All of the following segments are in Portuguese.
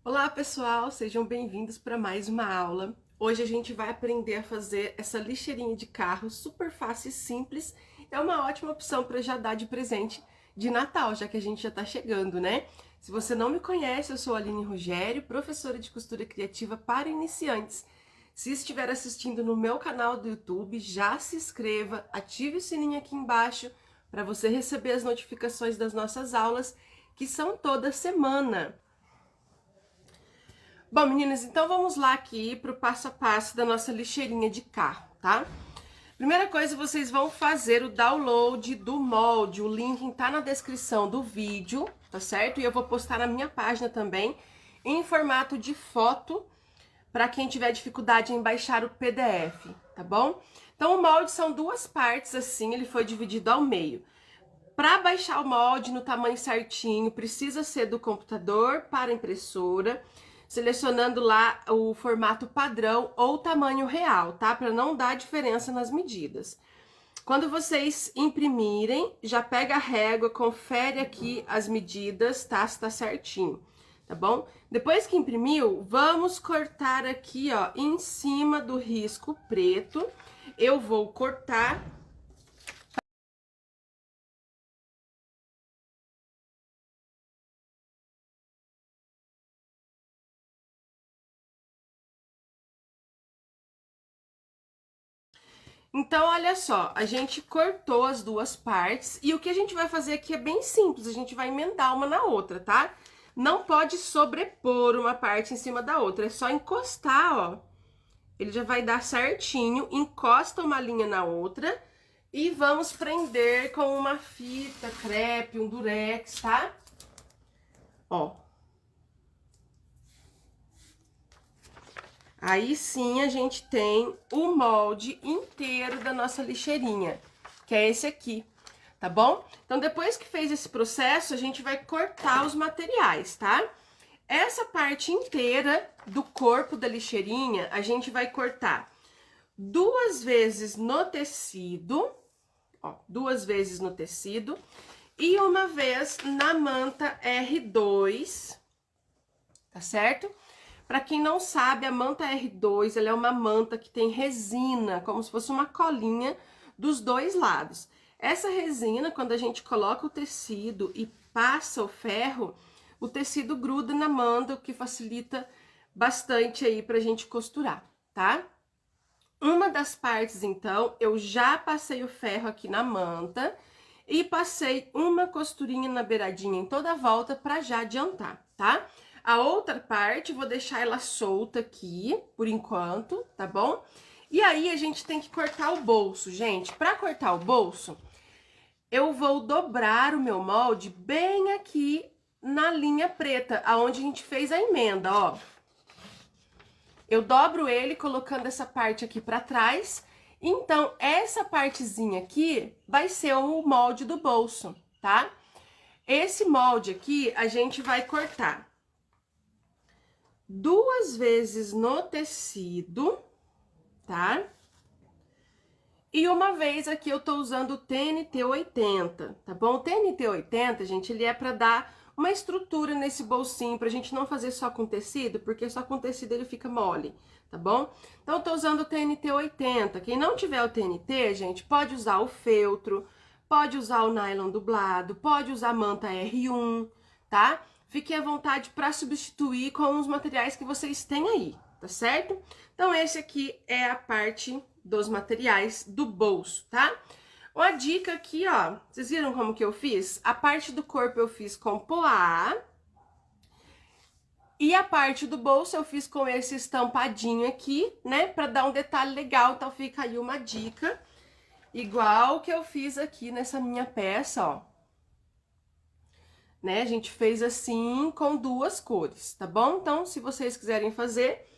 Olá pessoal, sejam bem-vindos para mais uma aula. Hoje a gente vai aprender a fazer essa lixeirinha de carro super fácil e simples. É uma ótima opção para já dar de presente de Natal, já que a gente já está chegando, né? Se você não me conhece, eu sou a Aline Rogério, professora de costura criativa para iniciantes. Se estiver assistindo no meu canal do YouTube, já se inscreva, ative o sininho aqui embaixo para você receber as notificações das nossas aulas, que são toda semana. Bom, meninas, então vamos lá aqui para o passo a passo da nossa lixeirinha de carro, tá? Primeira coisa, vocês vão fazer o download do molde. O link tá na descrição do vídeo, tá certo? E eu vou postar na minha página também, em formato de foto, para quem tiver dificuldade em baixar o PDF, tá bom? Então, o molde são duas partes, assim, ele foi dividido ao meio. Para baixar o molde no tamanho certinho, precisa ser do computador para impressora, selecionando lá o formato padrão ou tamanho real, tá? Para não dar diferença nas medidas. Quando vocês imprimirem, já pega a régua, confere aqui as medidas, tá? Se tá certinho, tá bom? Depois que imprimiu, vamos cortar aqui, ó, em cima do risco preto. Eu vou cortar. Então, olha só, a gente cortou as duas partes e o que a gente vai fazer aqui é bem simples, a gente vai emendar uma na outra, tá? Não pode sobrepor uma parte em cima da outra, é só encostar, ó. Ele já vai dar certinho, encosta uma linha na outra e vamos prender com uma fita crepe, um durex, tá? Ó. Aí sim a gente tem o molde inteiro da nossa lixeirinha, que é esse aqui, tá bom? Então, depois que fez esse processo, a gente vai cortar os materiais, tá? Essa parte inteira do corpo da lixeirinha, a gente vai cortar 2 vezes no tecido, ó, 2 vezes no tecido, e uma vez na manta R2, tá certo? Para quem não sabe, a manta R2, ela é uma manta que tem resina, como se fosse uma colinha dos dois lados. Essa resina, quando a gente coloca o tecido e passa o ferro, o tecido gruda na manta, o que facilita bastante aí pra gente costurar, tá? Uma das partes, então, eu já passei o ferro aqui na manta e passei uma costurinha na beiradinha em toda a volta para já adiantar, tá? A outra parte, vou deixar ela solta aqui, por enquanto, tá bom? E aí, a gente tem que cortar o bolso, gente. Para cortar o bolso, eu vou dobrar o meu molde bem aqui na linha preta, aonde a gente fez a emenda, ó. Eu dobro ele colocando essa parte aqui para trás. Então, essa partezinha aqui vai ser o molde do bolso, tá? Esse molde aqui, a gente vai cortar 2 vezes no tecido, tá? E uma vez aqui eu tô usando o TNT 80, tá bom? O TNT 80, gente, ele é para dar uma estrutura nesse bolsinho, pra gente não fazer só com tecido, porque só com tecido ele fica mole, tá bom? Então, eu tô usando o TNT 80. Quem não tiver o TNT, gente, pode usar o feltro, pode usar o nylon dublado, pode usar a manta R1, tá? Fiquem à vontade para substituir com os materiais que vocês têm aí, tá certo? Então, esse aqui é a parte dos materiais do bolso, tá? Uma dica aqui, ó, vocês viram como que eu fiz? A parte do corpo eu fiz com poá e a parte do bolso eu fiz com esse estampadinho aqui, né? Pra dar um detalhe legal, então fica aí uma dica, igual que eu fiz aqui nessa minha peça, ó. Né? A gente fez assim com 2 cores, tá bom? Então, se vocês quiserem fazer,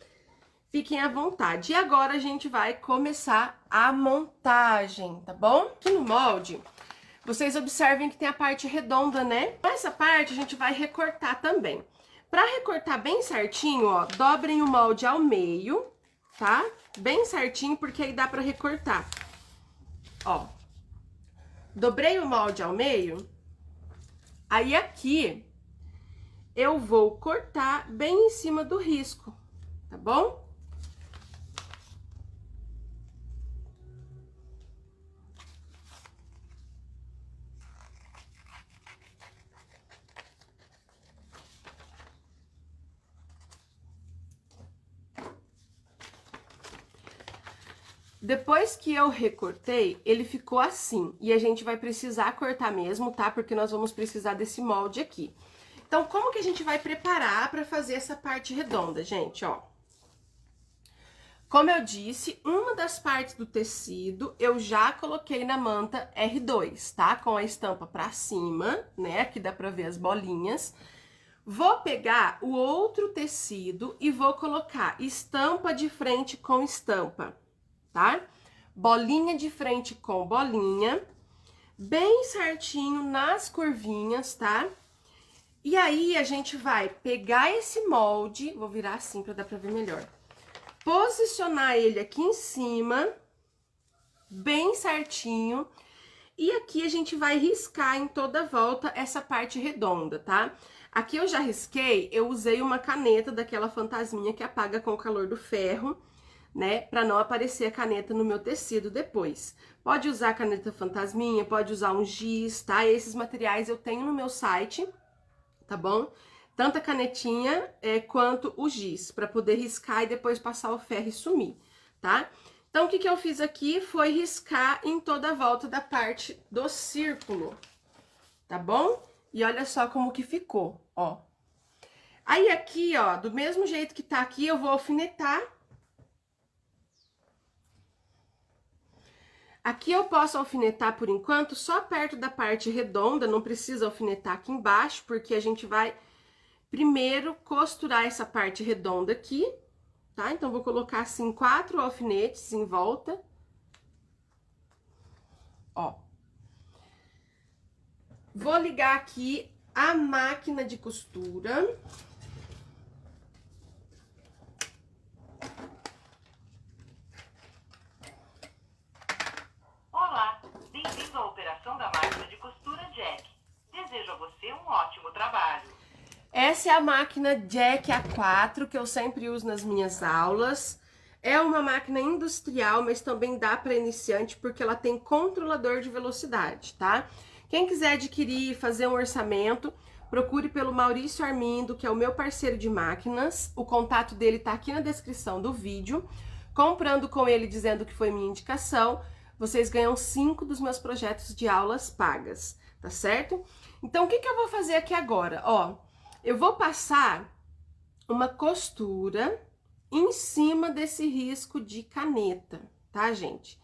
fiquem à vontade. E agora a gente vai começar a montagem, tá bom? Aqui no molde, vocês observem que tem a parte redonda, né? Essa parte a gente vai recortar também. Pra recortar bem certinho, ó, dobrem o molde ao meio, tá? Bem certinho, porque aí dá pra recortar. Ó, dobrei o molde ao meio, aí aqui eu vou cortar bem em cima do risco, tá bom? Depois que eu recortei, ele ficou assim. E a gente vai precisar cortar mesmo, tá? Porque nós vamos precisar desse molde aqui. Então, como que a gente vai preparar para fazer essa parte redonda, gente? Ó. Como eu disse, uma das partes do tecido eu já coloquei na manta R2, tá? Com a estampa pra cima, né? Aqui dá pra ver as bolinhas. Vou pegar o outro tecido e vou colocar estampa de frente com estampa, tá? Bolinha de frente com bolinha, bem certinho nas curvinhas, tá? E aí, a gente vai pegar esse molde, vou virar assim pra dar pra ver melhor. Posicionar ele aqui em cima, bem certinho. E aqui a gente vai riscar em toda a volta essa parte redonda, tá? Aqui eu já risquei, eu usei uma caneta daquela fantasminha que apaga com o calor do ferro, né? Pra não aparecer a caneta no meu tecido depois. Pode usar caneta fantasminha, pode usar um giz, tá? Esses materiais eu tenho no meu site, tá bom? Tanto a canetinha quanto o giz, pra poder riscar e depois passar o ferro e sumir, tá? Então, o que eu fiz aqui foi riscar em toda a volta da parte do círculo, tá bom? E olha só como que ficou, ó. Aí aqui, ó, do mesmo jeito que tá aqui, eu vou alfinetar. Aqui eu posso alfinetar por enquanto só perto da parte redonda, não precisa alfinetar aqui embaixo, porque a gente vai primeiro costurar essa parte redonda aqui, tá? Então, vou colocar assim 4 alfinetes em volta. Ó. Vou ligar aqui a máquina de costura. Olá, bem-vindo à operação da máquina de costura Jack. Desejo a você um ótimo trabalho. Essa é a máquina Jack A4 que eu sempre uso nas minhas aulas. É uma máquina industrial, mas também dá para iniciante porque ela tem controlador de velocidade, tá? Quem quiser adquirir e fazer um orçamento, procure pelo Maurício Armindo, que é o meu parceiro de máquinas. O contato dele tá aqui na descrição do vídeo. Comprando com ele dizendo que foi minha indicação, vocês ganham 5 dos meus projetos de aulas pagas, tá certo? Então, o que eu vou fazer aqui agora? Ó, eu vou passar uma costura em cima desse risco de caneta, tá, gente?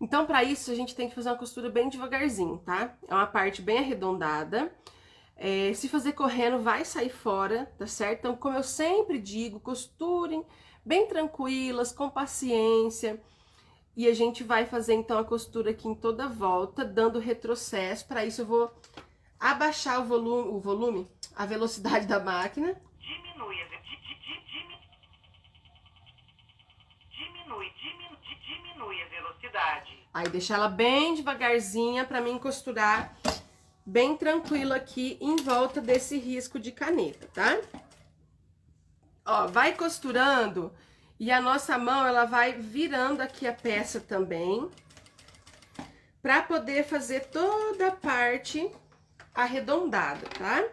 Então, para isso, a gente tem que fazer uma costura bem devagarzinho, tá? É uma parte bem arredondada. Se fazer correndo, vai sair fora, tá certo? Então, como eu sempre digo, costurem bem tranquilas, com paciência. E a gente vai fazer, então, a costura aqui em toda a volta, dando retrocesso. Para isso, eu vou abaixar o volume, a velocidade da máquina. Diminui a velocidade. Aí, deixar ela bem devagarzinha para mim costurar bem tranquilo aqui em volta desse risco de caneta, tá? Ó, vai costurando e a nossa mão, ela vai virando aqui a peça também, para poder fazer toda a parte arredondada, tá?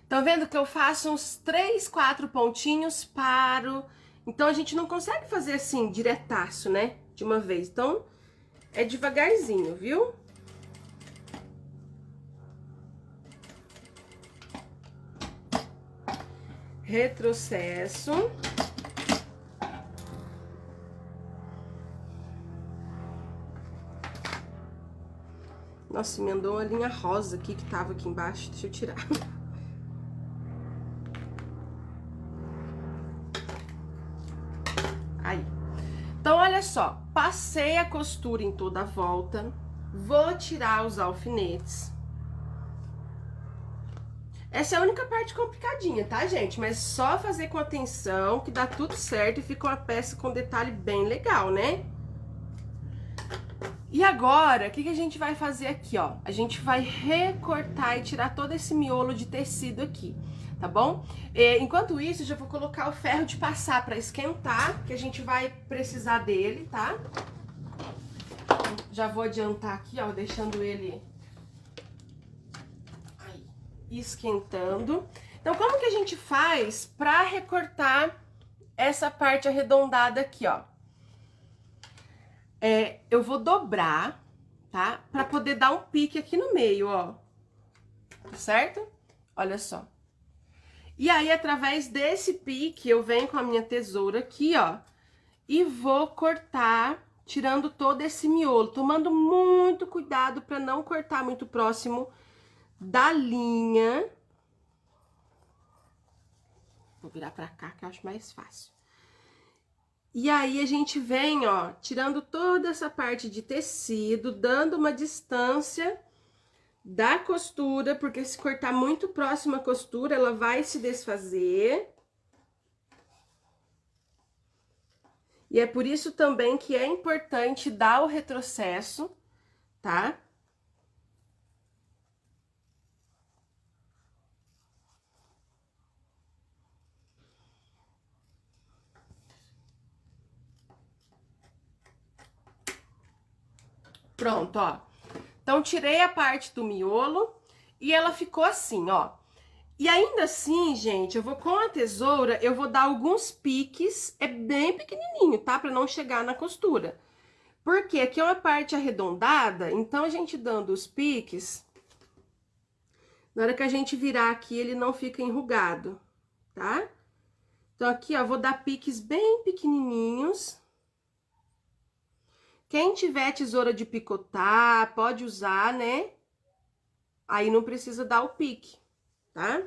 Estão vendo que eu faço uns 3, 4 pontinhos, paro. Então, a gente não consegue fazer assim, diretaço, né? De uma vez. Então, é devagarzinho, viu? Retrocesso. Nossa, emendou uma linha rosa aqui que tava aqui embaixo. Deixa eu tirar. Aí. Então, olha só. Passei a costura em toda a volta. Vou tirar os alfinetes. Essa é a única parte complicadinha, tá, gente? Mas só fazer com atenção que dá tudo certo e fica uma peça com detalhe bem legal, né? E agora, o que a gente vai fazer aqui, ó? A gente vai recortar e tirar todo esse miolo de tecido aqui, tá bom? Enquanto isso, eu já vou colocar o ferro de passar para esquentar, que a gente vai precisar dele, tá? Já vou adiantar aqui, ó, deixando ele aí, esquentando. Então, como que a gente faz para recortar essa parte arredondada aqui, ó? Eu vou dobrar, tá? Pra poder dar um pique aqui no meio, ó. Certo? Olha só. E aí, através desse pique, eu venho com a minha tesoura aqui, ó. E vou cortar, tirando todo esse miolo. Tomando muito cuidado pra não cortar muito próximo da linha. Vou virar pra cá, que eu acho mais fácil. E aí, a gente vem, ó, tirando toda essa parte de tecido, dando uma distância da costura, porque se cortar muito próximo à costura, ela vai se desfazer. E é por isso também que é importante dar o retrocesso, tá? Pronto, ó. Então, tirei a parte do miolo e ela ficou assim, ó. E ainda assim, gente, eu vou com a tesoura, eu vou dar alguns piques, é bem pequenininho, tá? Pra não chegar na costura. Porque aqui é uma parte arredondada, então a gente dando os piques, na hora que a gente virar aqui, ele não fica enrugado, tá? Então, aqui, ó, vou dar piques bem pequenininhos. Quem tiver tesoura de picotar, pode usar, né? Aí não precisa dar o pique, tá?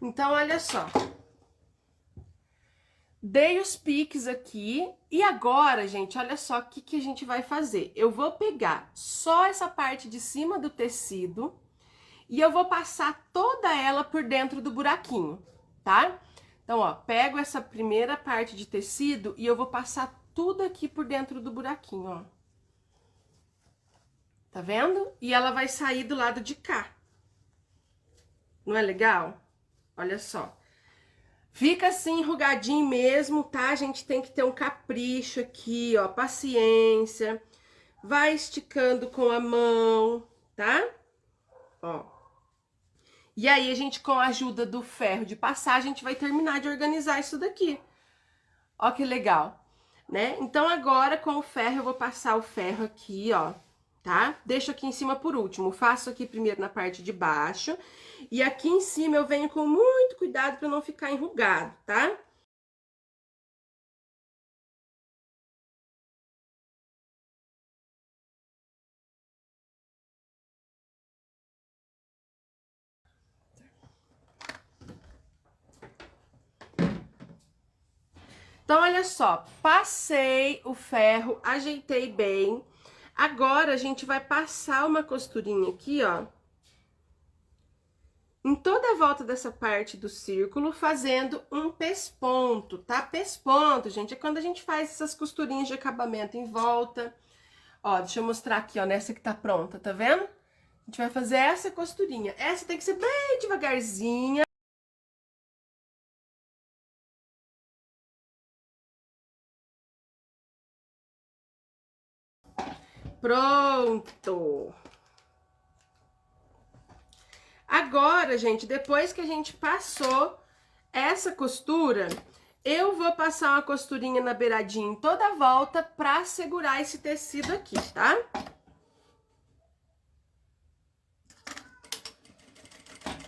Então, olha só. Dei os piques aqui. E agora, gente, olha só o que a gente vai fazer. Eu vou pegar só essa parte de cima do tecido e eu vou passar toda ela por dentro do buraquinho, tá? Então, ó, pego essa primeira parte de tecido e eu vou passar tudo aqui por dentro do buraquinho, ó. Tá vendo? E ela vai sair do lado de cá. Não é legal? Olha só. Fica assim enrugadinho mesmo, tá? A gente tem que ter um capricho aqui, ó, paciência. Vai esticando com a mão, tá? Ó. E aí, a gente, com a ajuda do ferro de passar, a gente vai terminar de organizar isso daqui. Ó que legal, né? Então, agora, com o ferro, eu vou passar o ferro aqui, ó, tá? Deixo aqui em cima por último. Faço aqui primeiro na parte de baixo. E aqui em cima eu venho com muito cuidado para não ficar enrugado, tá? Então, olha só, passei o ferro, ajeitei bem. Agora, a gente vai passar uma costurinha aqui, ó. Em toda a volta dessa parte do círculo, fazendo um pesponto, tá? Pesponto, gente, é quando a gente faz essas costurinhas de acabamento em volta. Ó, deixa eu mostrar aqui, ó, nessa que tá pronta, tá vendo? A gente vai fazer essa costurinha. Essa tem que ser bem devagarzinha. Pronto! Agora, gente, depois que a gente passou essa costura, eu vou passar uma costurinha na beiradinha em toda a volta pra segurar esse tecido aqui, tá?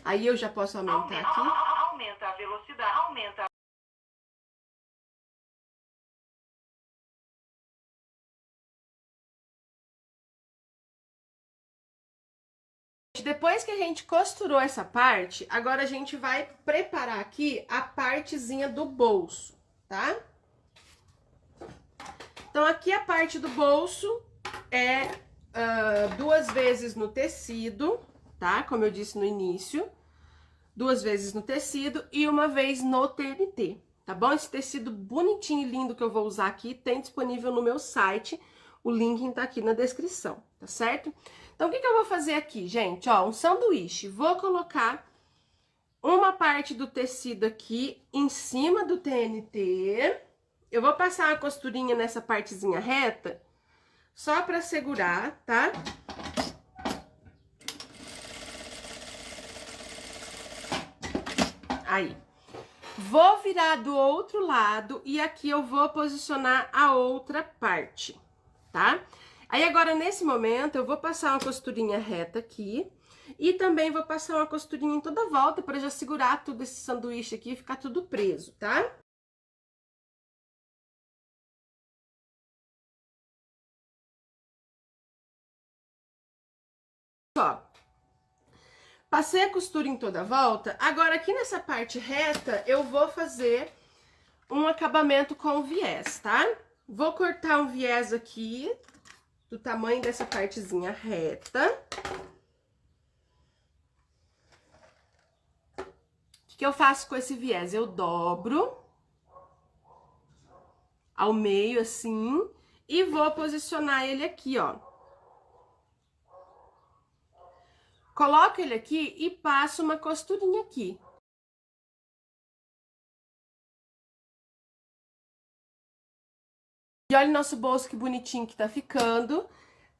Aí eu já posso aumentar aqui. Aumenta a velocidade, aumenta. Depois que a gente costurou essa parte, agora a gente vai preparar aqui a partezinha do bolso, tá? Então, aqui a parte do bolso é 2 vezes no tecido, tá? Como eu disse no início, 2 vezes no tecido e 1 vez no TNT, tá bom? Esse tecido bonitinho e lindo que eu vou usar aqui tem disponível no meu site, o link tá aqui na descrição, tá certo? Então, o que eu vou fazer aqui, gente? Ó, um sanduíche. Vou colocar uma parte do tecido aqui em cima do TNT. Eu vou passar uma costurinha nessa partezinha reta, só pra segurar, tá? Aí. Vou virar do outro lado e aqui eu vou posicionar a outra parte, tá? Aí agora, nesse momento, eu vou passar uma costurinha reta aqui e também vou passar uma costurinha em toda a volta para já segurar tudo esse sanduíche aqui e ficar tudo preso, tá? Ó, passei a costura em toda a volta. Agora, aqui nessa parte reta, eu vou fazer um acabamento com viés, tá? Vou cortar um viés aqui, do tamanho dessa partezinha reta. O que eu faço com esse viés? Eu dobro ao meio, assim, e vou posicionar ele aqui, ó. Coloco ele aqui e passo uma costurinha aqui. E olha o nosso bolso que bonitinho que tá ficando.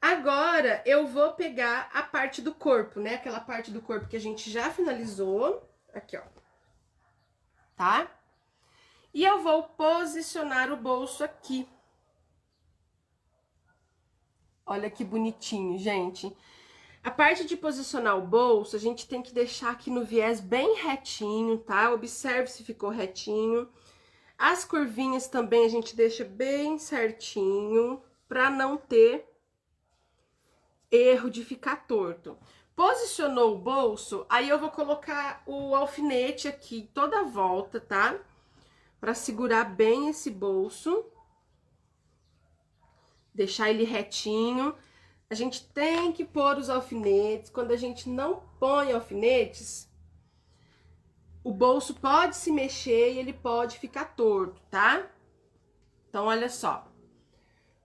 Agora, eu vou pegar a parte do corpo, né? Aquela parte do corpo que a gente já finalizou. Aqui, ó. Tá? E eu vou posicionar o bolso aqui. Olha que bonitinho, gente. A parte de posicionar o bolso, a gente tem que deixar aqui no viés bem retinho, tá? Observe se ficou retinho. As curvinhas também a gente deixa bem certinho, pra não ter erro de ficar torto. Posicionou o bolso, aí eu vou colocar o alfinete aqui toda a volta, tá? Pra segurar bem esse bolso. Deixar ele retinho. A gente tem que pôr os alfinetes. Quando a gente não põe alfinetes, o bolso pode se mexer e ele pode ficar torto, tá? Então, olha só.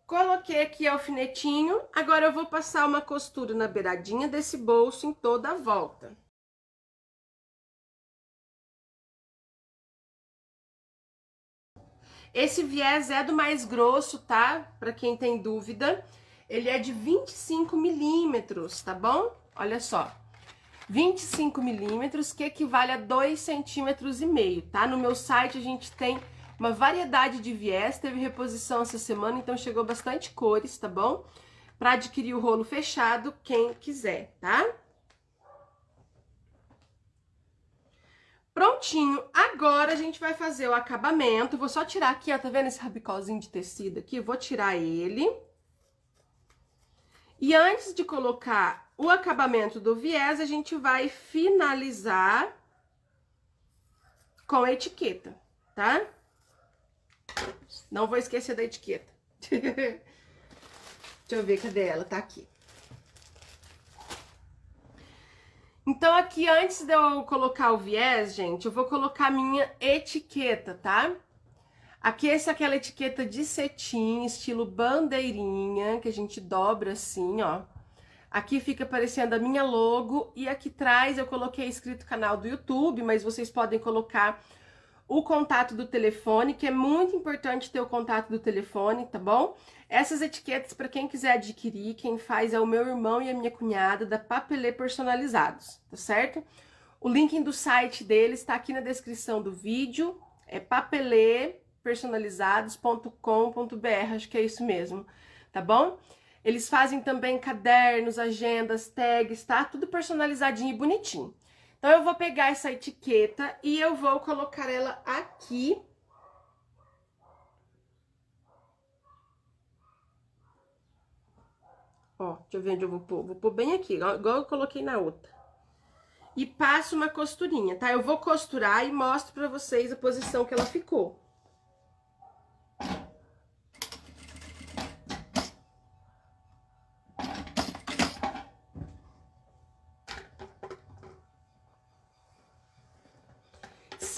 Coloquei aqui alfinetinho. Agora, eu vou passar uma costura na beiradinha desse bolso em toda a volta. Esse viés é do mais grosso, tá? Pra quem tem dúvida. Ele é de 25 milímetros, tá bom? Olha só. 25 milímetros, que equivale a 2,5 centímetros, tá? No meu site a gente tem uma variedade de viés, teve reposição essa semana, então chegou bastante cores, tá bom? Para adquirir o rolo fechado, quem quiser, tá? Prontinho, agora a gente vai fazer o acabamento. Vou só tirar aqui, ó, tá vendo esse rabicózinho de tecido aqui? Vou tirar ele. E antes de colocar o acabamento do viés, a gente vai finalizar com a etiqueta, tá? Não vou esquecer da etiqueta. Deixa eu ver, cadê ela? Tá aqui. Então, aqui, antes de eu colocar o viés, gente, eu vou colocar a minha etiqueta, tá? Aqui, essa é aquela etiqueta de cetim, estilo bandeirinha, que a gente dobra assim, ó. Aqui fica aparecendo a minha logo e aqui atrás eu coloquei escrito canal do YouTube, mas vocês podem colocar o contato do telefone, que é muito importante ter o contato do telefone, tá bom? Essas etiquetas, para quem quiser adquirir, quem faz é o meu irmão e a minha cunhada da Papelê Personalizados, tá certo? O link do site deles tá aqui na descrição do vídeo, é papelepersonalizados.com.br, acho que é isso mesmo, tá bom? Eles fazem também cadernos, agendas, tags, tá? Tudo personalizadinho e bonitinho. Então, eu vou pegar essa etiqueta e eu vou colocar ela aqui. Ó, deixa eu ver onde eu vou pôr. Vou pôr bem aqui, igual eu coloquei na outra. E passo uma costurinha, tá? Eu vou costurar e mostro pra vocês a posição que ela ficou.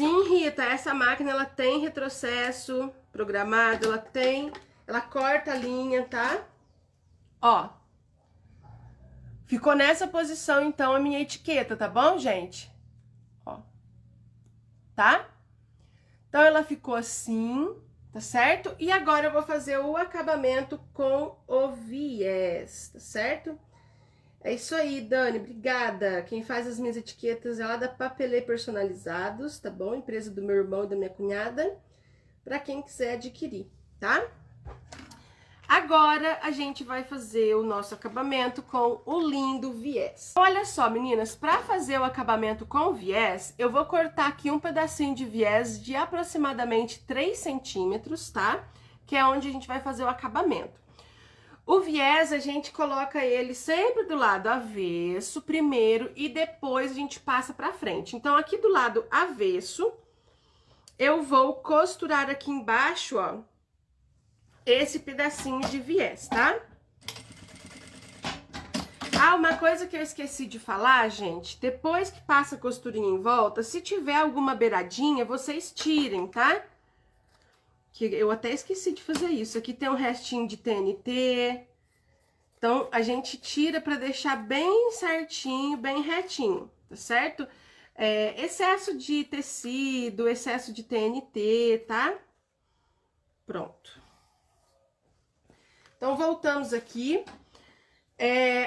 Sim, Rita, essa máquina, ela tem retrocesso programado, ela corta a linha, tá? Ó, ficou nessa posição, então, a minha etiqueta, tá bom, gente? Ó, tá? Então, ela ficou assim, tá certo? E agora eu vou fazer o acabamento com o viés, tá certo? É isso aí, Dani, obrigada. Quem faz as minhas etiquetas é lá da Papelê Personalizados, tá bom? Empresa do meu irmão e da minha cunhada, para quem quiser adquirir, tá? Agora, a gente vai fazer o nosso acabamento com o lindo viés. Olha só, meninas, para fazer o acabamento com o viés, eu vou cortar aqui um pedacinho de viés de aproximadamente 3 centímetros, tá? Que é onde a gente vai fazer o acabamento. O viés, a gente coloca ele sempre do lado avesso primeiro e depois a gente passa pra frente. Então, aqui do lado avesso, eu vou costurar aqui embaixo, ó, esse pedacinho de viés, tá? Ah, uma coisa que eu esqueci de falar, gente, depois que passa a costurinha em volta, se tiver alguma beiradinha, vocês tirem, tá? Que eu até esqueci de fazer isso. Aqui tem um restinho de TNT. Então, a gente tira para deixar bem certinho, bem retinho, tá certo? Excesso de tecido, excesso de TNT, tá? Pronto. Então, voltamos aqui.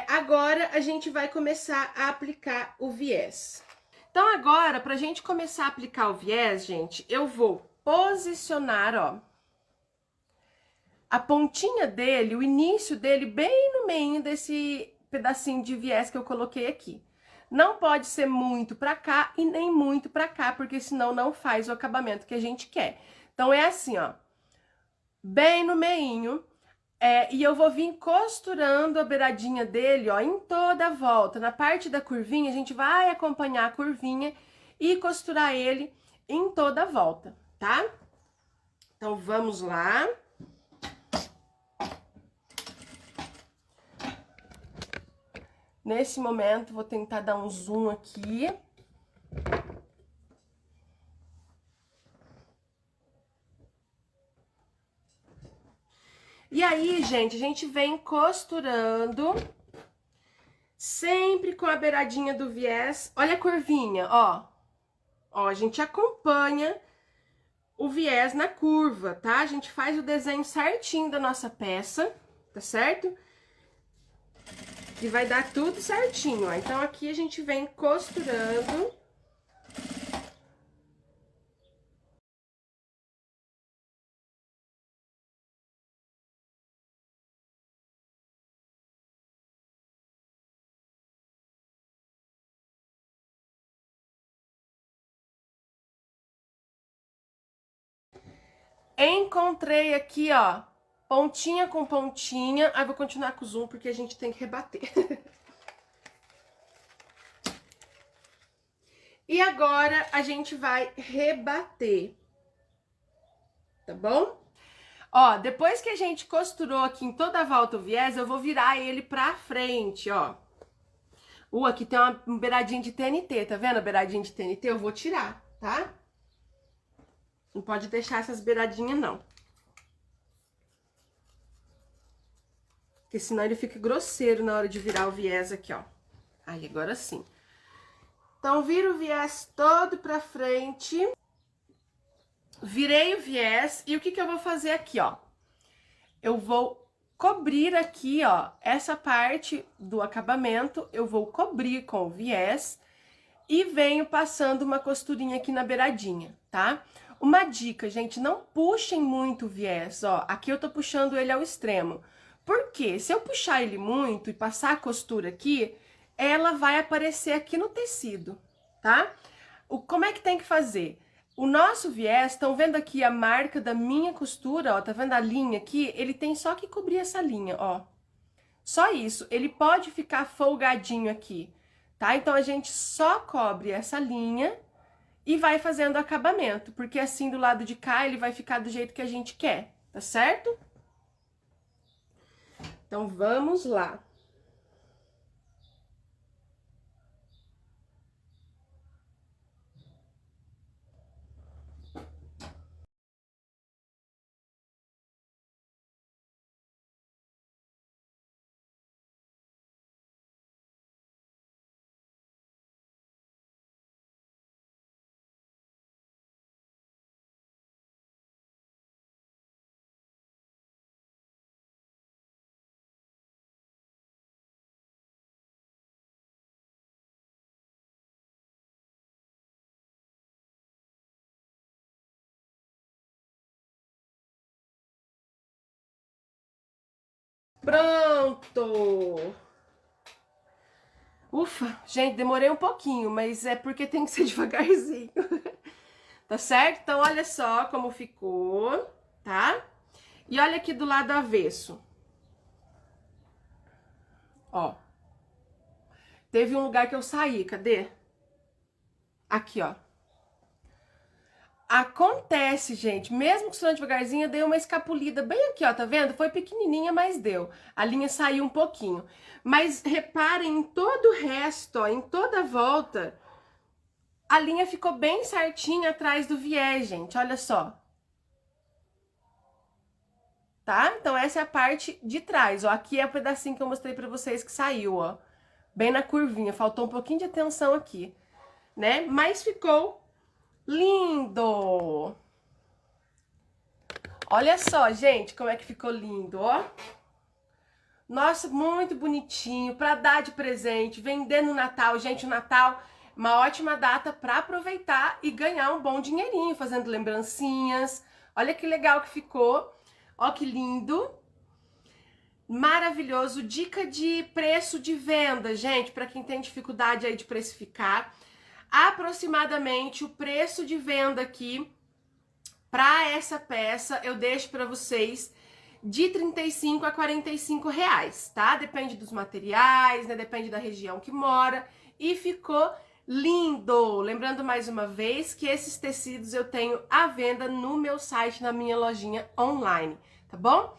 Agora, a gente vai começar a aplicar o viés. Então, agora, pra gente começar a aplicar o viés, gente, eu vou posicionar, ó, a pontinha dele, o início dele, bem no meio desse pedacinho de viés que eu coloquei aqui. Não pode ser muito pra cá e nem muito pra cá, porque senão não faz o acabamento que a gente quer. Então, é assim, ó, bem no meinho. E eu vou vir costurando a beiradinha dele, ó, em toda a volta. Na parte da curvinha, a gente vai acompanhar a curvinha e costurar ele em toda a volta, tá? Então, vamos lá. Nesse momento, vou tentar dar um zoom aqui. E aí, gente, a gente vem costurando, sempre com a beiradinha do viés. Olha a curvinha, ó. Ó, a gente acompanha o viés na curva, tá? A gente faz o desenho certinho da nossa peça, tá certo? E vai dar tudo certinho, ó. Então, aqui a gente vem costurando. Encontrei aqui, ó, pontinha com pontinha. Aí, vou continuar com o zoom, porque a gente tem que rebater. E agora, a gente vai rebater, tá bom? Ó, depois que a gente costurou aqui em toda a volta o viés, eu vou virar ele pra frente, ó. Aqui tem uma beiradinha de TNT, tá vendo a beiradinha de TNT? Eu vou tirar, tá? Não pode deixar essas beiradinhas, não. Porque senão ele fica grosseiro na hora de virar o viés aqui, ó. Aí, agora sim. Então, vira o viés todo pra frente. Virei o viés. E o que que eu vou fazer aqui, ó? Eu vou cobrir aqui, ó, essa parte do acabamento. Eu vou cobrir com o viés. E venho passando uma costurinha aqui na beiradinha, tá? Uma dica, gente, não puxem muito o viés, ó. Aqui eu tô puxando ele ao extremo. Por quê? Se eu puxar ele muito e passar a costura aqui, ela vai aparecer aqui no tecido, tá? Como é que tem que fazer? O nosso viés, estão vendo aqui a marca da minha costura, ó, tá vendo a linha aqui? Ele tem só que cobrir essa linha, ó. Só isso, ele pode ficar folgadinho aqui, tá? Então, a gente só cobre essa linha e vai fazendo o acabamento, porque assim, do lado de cá, ele vai ficar do jeito que a gente quer, tá certo? Então, vamos lá. Pronto! Ufa, gente, demorei um pouquinho, mas é porque tem que ser devagarzinho. Tá certo? Então, olha só como ficou, tá? E olha aqui do lado avesso. Ó. Teve um lugar que eu saí, cadê? Aqui, ó. Acontece, gente, mesmo costurando devagarzinho, eu dei uma escapulida bem aqui, ó, tá vendo? Foi pequenininha, mas deu. A linha saiu um pouquinho. Mas reparem em todo o resto, ó, em toda a volta, a linha ficou bem certinha atrás do viés, gente, olha só. Tá? Então essa é a parte de trás, ó. Aqui é o pedacinho que eu mostrei pra vocês que saiu, ó. Bem na curvinha, faltou um pouquinho de atenção aqui, né? Mas ficou lindo! Olha só, gente, como é que ficou lindo, ó. Nossa, muito bonitinho, para dar de presente, vender no Natal. Gente, o Natal é uma ótima data para aproveitar e ganhar um bom dinheirinho, fazendo lembrancinhas. Olha que legal que ficou. Ó que lindo. Maravilhoso. Dica de preço de venda, gente, para quem tem dificuldade aí de precificar. Aproximadamente o preço de venda aqui para essa peça eu deixo para vocês de 35 a 45 reais, tá? Depende dos materiais, né? Depende da região que mora. E ficou lindo! Lembrando mais uma vez que esses tecidos eu tenho à venda no meu site, na minha lojinha online, tá bom?